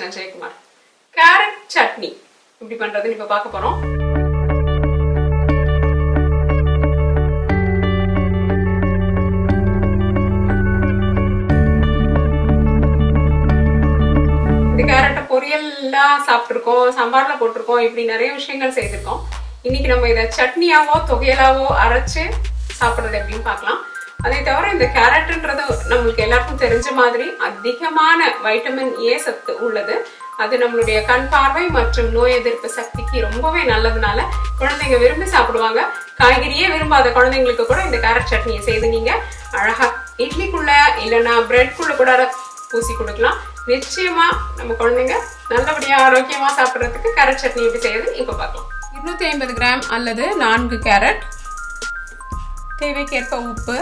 நான் ஜெயக்குமார். கேரட் சட்னி எப்படி பண்றதுன்னு இப்ப பார்க்க போறோம். இந்த கேரட்டை பொரியல்லாம் சாப்பிட்டுருக்கோம், சாம்பார்ல போட்டிருக்கோம், இப்படி நிறைய விஷயங்கள் செய்திருக்கோம். இன்னைக்கு நம்ம இதை சட்னியாவோ தொகையலாவோ அரைச்சு சாப்பிட்றது எப்படின்னு பார்க்கலாம். அதை தவிர இந்த கேரட்ன்றது நம்மளுக்கு எல்லாருக்கும் தெரிஞ்ச மாதிரி அதிகமான வைட்டமின் ஏ சத்து உள்ளது. அது நம்மளுடைய கண் பார்வை மற்றும் நோய் எதிர்ப்பு சக்திக்கு ரொம்பவே நல்லதுனால குழந்தைங்க விரும்பி சாப்பிடுவாங்க. காய்கறியே விரும்பாத குழந்தைங்களுக்கு கூட இந்த கேரட் சட்னியை செய்து நீங்க அழகா இட்லிக்குள்ள இல்லைன்னா பிரெட்குள்ள கூட பூசி கொடுக்கலாம். நிச்சயமா நம்ம குழந்தைங்க நல்லபடியா ஆரோக்கியமா சாப்பிட்றதுக்கு கேரட் சட்னி எப்படி செய்யுது இப்ப பார்க்கலாம். 250 கிராம் அல்லது 4 கேரட், தேவைக்கேற்ப உப்பு,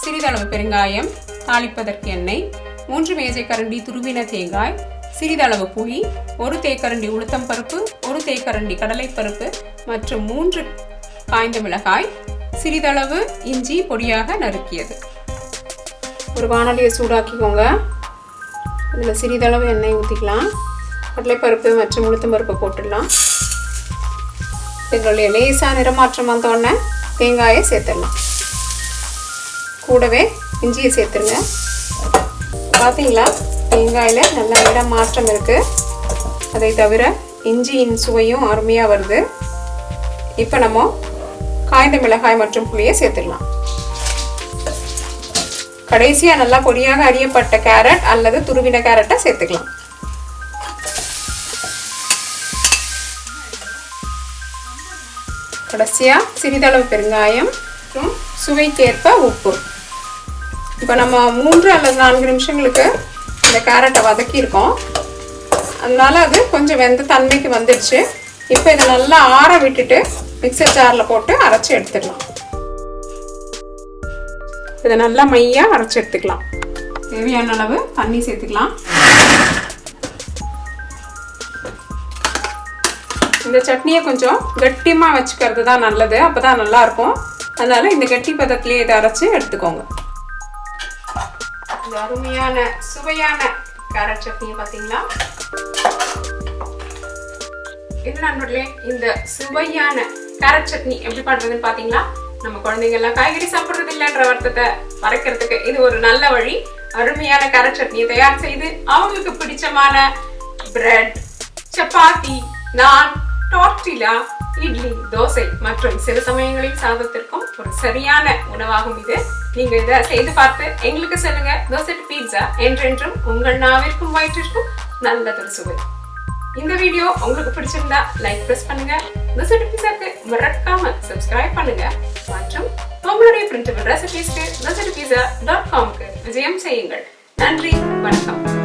சிறிதளவு பெருங்காயம், தாளிப்பதற்கு எண்ணெய், 3 மேஜைக்கரண்டி துருவின தேங்காய், சிறிதளவு புளி, 1 தேக்கரண்டி உளுத்தம் பருப்பு, 1 தேக்கரண்டி கடலைப்பருப்பு மற்றும் 3 காய்ந்த மிளகாய், சிறிதளவு இஞ்சி பொடியாக நறுக்கியது. ஒரு வாணலியை சூடாக்கிக்கோங்க. அதில் சிறிதளவு எண்ணெய் ஊற்றிக்கலாம். கடலைப்பருப்பு மற்றும் உளுத்தம் பருப்பை போட்டுடலாம். இதனுடைய லேசாக நிறமாற்றம் வந்தோடனே தேங்காயை சேர்த்துடலாம். கூடவே இஞ்சியை சேர்த்துருங்க. பார்த்தீங்களா, தேங்காயில் நல்ல நிற மாற்றம் இருக்குது. அதை தவிர இஞ்சியின் சுவையும் அருமையாக வருது. இப்போ நம்ம காய்ந்த மிளகாய் மற்றும் புளியை சேர்த்துடலாம். கடைசியாக நல்லா பொடியாக அரியப்பட்ட கேரட் அல்லது துருவின கேரட்டை சேர்த்துக்கலாம். கடைசியாக சிறிதளவு பெருங்காயம் மற்றும் சுவைக்கேற்ப உப்பு. இப்போ நம்ம 3 அல்லது 4 நிமிஷங்களுக்கு இந்த கேரட்டை வதக்கியிருக்கோம். அதனால அது கொஞ்சம் வெந்த தன்மைக்கு வந்துடுச்சு. இப்போ இதை நல்லா ஆற விட்டுட்டு மிக்சர் ஜாரில் போட்டு அரைச்சி எடுத்துடலாம். இதை நல்லா மையாக அரைச்சி எடுத்துக்கலாம். தேவையான அளவு தண்ணி சேர்த்துக்கலாம். இந்த சட்னியை கொஞ்சம் கட்டியமாக வச்சுக்கிறது தான் நல்லது, அப்போ தான் நல்லாயிருக்கும். அதனால இந்த கட்டி பதத்திலேயே இதை அரைச்சி எடுத்துக்கோங்க. இந்த அருமையான சுவையான கேரட் சட்னியை பார்த்தீங்களா? இது நண்பர்களே, இந்த சுவையான கேரட் சட்னி எப்படி பண்றதுன்னு பார்த்தீங்களா? நம்ம குழந்தைங்க எல்லாம் காய்கறி சாப்பிட்றது இல்லைன்ற வருத்தத்தை மறைக்கிறதுக்கு இது ஒரு நல்ல வழி. அருமையான கேரட் சட்னியை தயார் செய்து அவங்களுக்கு பிடிச்சமான பிரெட், சப்பாத்தி, நான், டார்டிலா, இட்லி, தோசை மற்றும் சில சமயங்களில் சாதத்திற்கும் ஒரு சரியான உணவாகும் இது. நீங்க இதை செய்து பார்த்து எங்களுக்கு சொல்லுங்க. தோசை டு பீட்சா என்றென்றும் உங்கள் நாவிற்கும் வயிற்றிற்கும் நல்லதொரு சுவை. இந்த வீடியோ உங்களுக்கு பிடிச்சிருந்தா லைக் பிரஸ் பண்ணுங்க. தோசை டு பீட்சாக்கு மறக்காம சப்ஸ்கிரைப் பண்ணுங்க மற்றும் உங்களுடைய பிரிண்டபிள் ரெசிபீஸ்க்கு dosetopizza.com விஜயம் செய்யுங்கள். நன்றி, வணக்கம்.